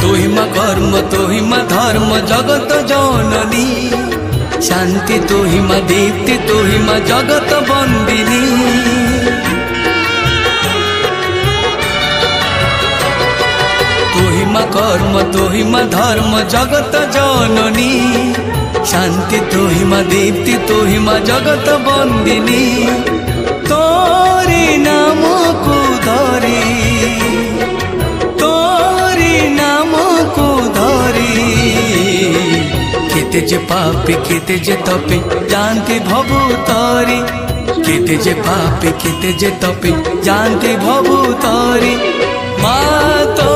तुहि मा कर्म तुहि मा धर्म जगत जननी शांति तुहि मा दीप्ति तुहि मा जगत बंदिनी तुहि मा कर्म तुहि मा धर्म जगत जननी शांति तुहि मा दीप्ति तुहि मा जगत बंदिनी तोरी नाम को धरी तोरी नाम को धरी केते जे पापी केते जे तपी जानती भवु तोरी केते जे पापी केते जे तपी जानती भवु तोरी माँ तो